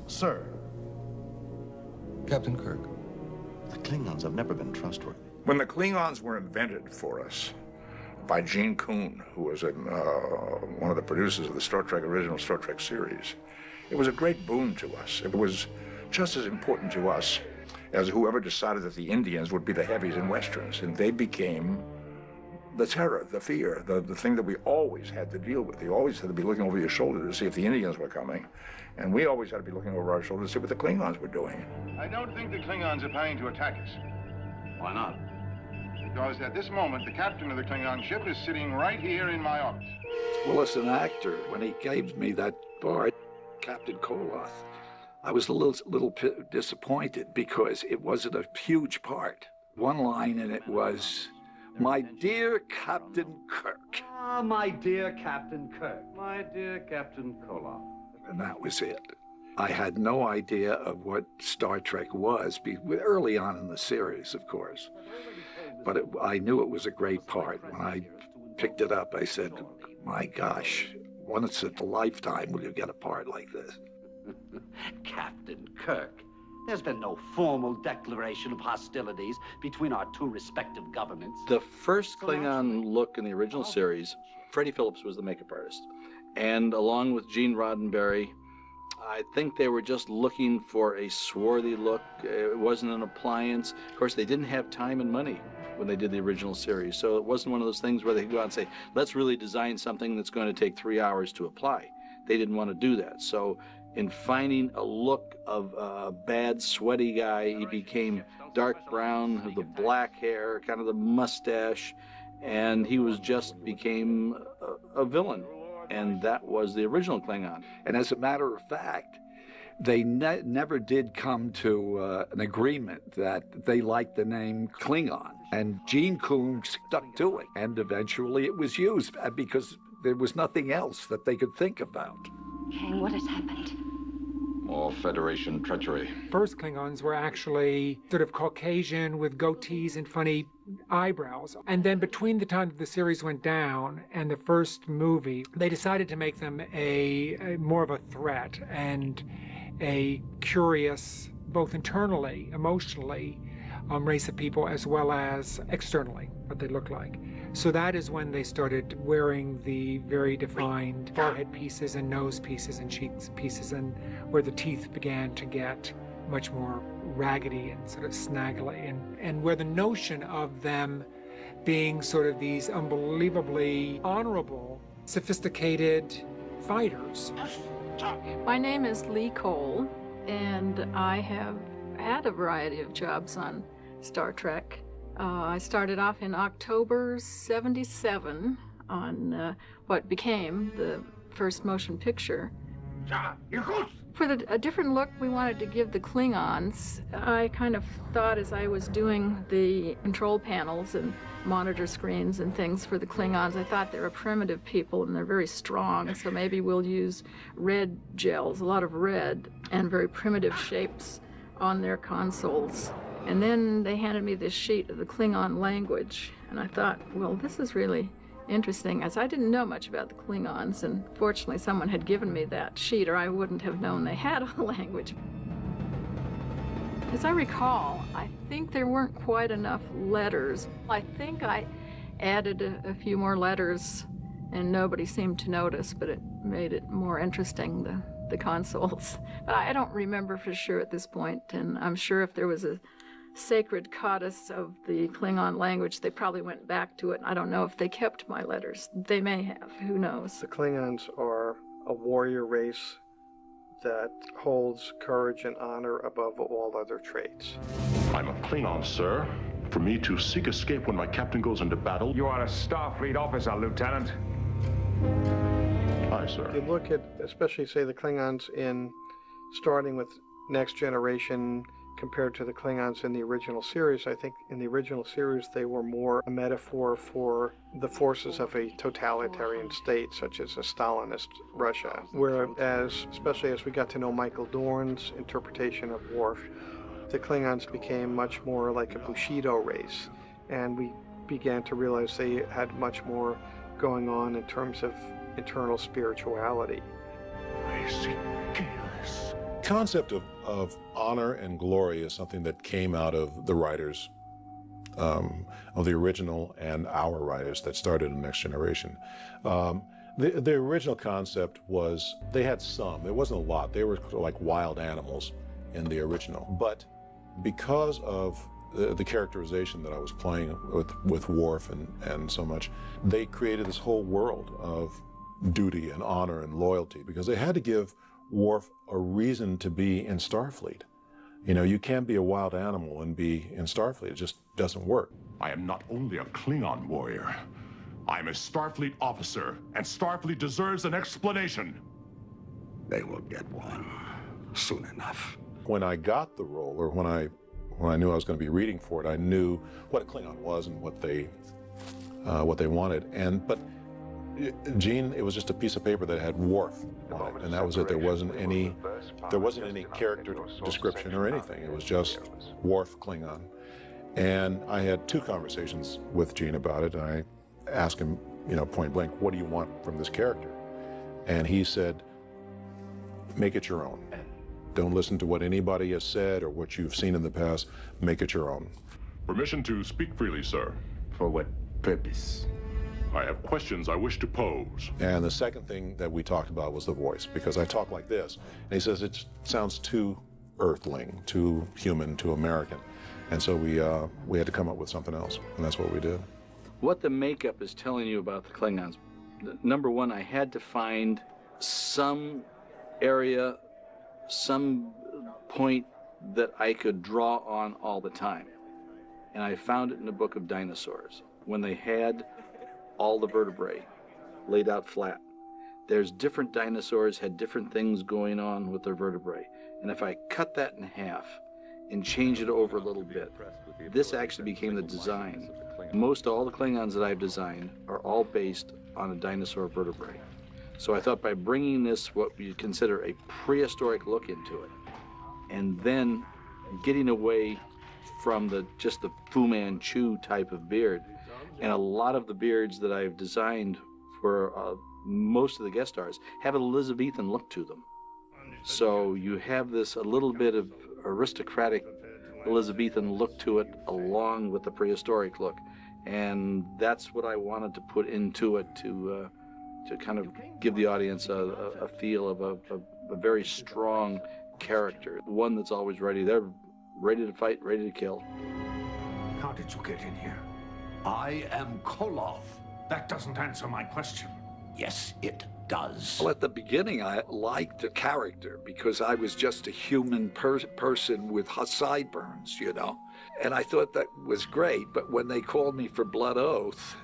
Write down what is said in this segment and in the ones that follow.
Sir. Captain Kirk. The Klingons have never been trustworthy. When the Klingons were invented for us by Gene Coon, who was one of the producers of the original Star Trek series, it was a great boon to us. It was just as important to us as whoever decided that the Indians would be the heavies in Westerns, and they became the terror, the fear, the thing that we always had to deal with. You always had to be looking over your shoulder to see if the Indians were coming, and we always had to be looking over our shoulder to see what the Klingons were doing. I don't think the Klingons are planning to attack us. Why not? Because at this moment, the captain of the Klingon ship is sitting right here in my office. Well, as an actor, when he gave me that part, Captain Koloth, I was a little disappointed because it wasn't a huge part. One line in it was, "My dear Captain Kirk." Ah, my dear Captain Kirk. My dear Captain Koloth. And that was it. I had no idea of what Star Trek was, early on in the series, of course. But I knew it was a great part. When I picked it up, I said, my gosh, once in a lifetime will you get a part like this. Captain Kirk, there's been no formal declaration of hostilities between our two respective governments. The first Klingon look in the original series, Freddie Phillips was the makeup artist. And along with Gene Roddenberry, I think they were just looking for a swarthy look. It wasn't an appliance. Of course, they didn't have time and money when they did the original series. So it wasn't one of those things where they could go out and say, let's really design something that's going to take 3 hours to apply. They didn't want to do that. So in finding a look of a bad, sweaty guy, he became dark brown with the black hair, kind of the mustache, and he became a villain. And that was the original Klingon. And as a matter of fact, they never did come to an agreement that they liked the name Klingon. And Gene Coon stuck to it. And eventually it was used because there was nothing else that they could think about. Kang, what has happened? More Federation treachery. First Klingons were actually sort of Caucasian with goatees and funny eyebrows. And then between the time that the series went down and the first movie, they decided to make them a more of a threat and a curious, both internally, emotionally, race of people as well as externally, what they look like. So that is when they started wearing the very defined forehead pieces and nose pieces and cheeks pieces, and where the teeth began to get much more raggedy and sort of snaggly, and where the notion of them being sort of these unbelievably honorable, sophisticated fighters. My name is Lee Cole, and I have had a variety of jobs on Star Trek. I started off in October '77 on what became the first motion picture. For a different look we wanted to give the Klingons, I kind of thought as I was doing the control panels and monitor screens and things for the Klingons, I thought they're a primitive people and they're very strong, so maybe we'll use red gels, a lot of red, and very primitive shapes on their consoles. And then they handed me this sheet of the Klingon language, and I thought, well, this is really interesting, as I didn't know much about the Klingons, and fortunately someone had given me that sheet, or I wouldn't have known they had a language. As I recall, I think there weren't quite enough letters. I think I added a few more letters, and nobody seemed to notice, but it made it more interesting, the consoles. But I don't remember for sure at this point, and I'm sure if there was a sacred codice of the Klingon language, they probably went back to it. I don't know if they kept my letters. They may have. Who knows? The Klingons are a warrior race that holds courage and honor above all other traits. I'm a Klingon, sir. For me to seek escape when my captain goes into battle. You are a Starfleet officer, Lieutenant. Aye, sir. If you look at, especially, say, the Klingons starting with Next Generation, compared to the Klingons in the original series, I think in the original series they were more a metaphor for the forces of a totalitarian state, such as a Stalinist Russia. Whereas, especially as we got to know Michael Dorn's interpretation of Worf, the Klingons became much more like a Bushido race, and we began to realize they had much more going on in terms of internal spirituality. I see chaos. concept of honor and glory is something that came out of the writers of the original and our writers that started in Next Generation. The original concept was they had some, there wasn't a lot, they were like wild animals in the original, but because of the characterization that I was playing with Worf and so much, they created this whole world of duty and honor and loyalty because they had to give Worf a reason to be in Starfleet. You know, you can't be a wild animal and be in Starfleet. It just doesn't work. I am not only a Klingon warrior, I'm a Starfleet officer, and Starfleet deserves an explanation. They will get one soon enough. When I got the role, or when I knew I was going to be reading for it, I knew what a Klingon was and what they wanted. But Gene, it was just a piece of paper that had Worf on it, and that was it. There wasn't any character description or anything. It was just Worf Klingon. And I had 2 conversations with Gene about it. And I asked him, point blank, what do you want from this character? And he said, make it your own. Don't listen to what anybody has said or what you've seen in the past. Make it your own. Permission to speak freely, sir. For what purpose? I have questions I wish to pose. And the second thing that we talked about was the voice, because I talk like this. And he says it sounds too earthling, too human, too American. And so we had to come up with something else, and that's what we did. What the makeup is telling you about the Klingons, number one, I had to find some area, some point that I could draw on all the time. And I found it in the Book of Dinosaurs, when they had all the vertebrae laid out flat. There's different dinosaurs had different things going on with their vertebrae. And if I cut that in half and change it over a little bit, this actually became the design. Most all the Klingons that I've designed are all based on a dinosaur vertebrae. So I thought by bringing this, what we consider a prehistoric look into it, and then getting away from just the Fu Manchu type of beard, and a lot of the beards that I've designed for most of the guest stars have an Elizabethan look to them. So you have this a little bit of aristocratic Elizabethan look to it along with the prehistoric look. And that's what I wanted to put into it to kind of give the audience a feel of a very strong character, one that's always ready. They're ready to fight, ready to kill. How did you get in here? I am Koloth. That doesn't answer my question. Yes, it does. Well, at the beginning, I liked the character because I was just a human person with sideburns, and I thought that was great. But when they called me for Blood Oath,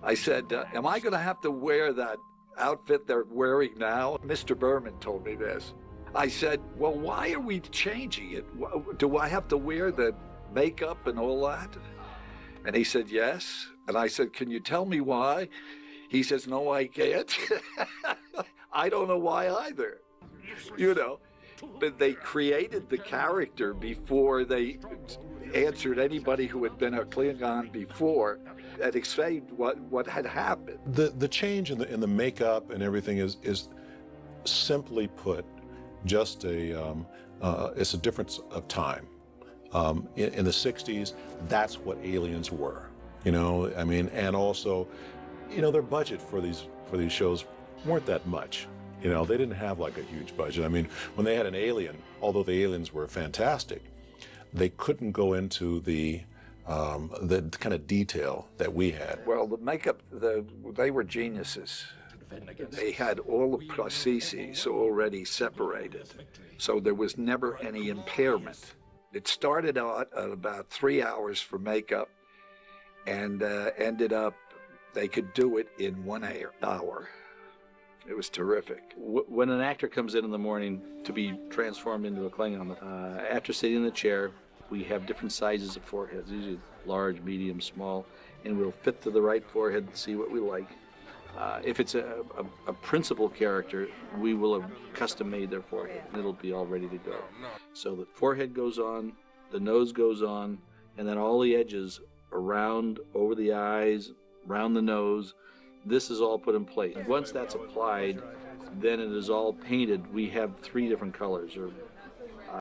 I said, am I going to have to wear that outfit they're wearing now? Mr. Berman told me this. I said, well, why are we changing it? Do I have to wear the makeup and all that? And he said, yes. And I said, can you tell me why? He says, no, I can't. I don't know why either. But they created the character before they answered anybody who had been a Klingon before and explained what had happened. The change in the makeup and everything is simply put just it's a difference of time. In the 60s, that's what aliens were, and also, their budget for these shows weren't that much. They didn't have like a huge budget. I mean, when they had an alien, although the aliens were fantastic, they couldn't go into the kind of detail that we had. Well, the makeup, they were geniuses. They had all the prostheses already separated, so there was never any impairment. It started out at about 3 hours for makeup and ended up, they could do it in 1 hour. It was terrific. When an actor comes in the morning to be transformed into a Klingon, after sitting in the chair, we have different sizes of foreheads, usually large, medium, small, and we'll fit to the right forehead and see what we like. If it's a principal character, we will have custom made their forehead, and it'll be all ready to go. So the forehead goes on, the nose goes on, and then all the edges around, over the eyes, around the nose, this is all put in place. Once that's applied, then it is all painted. We have 3 different colors, or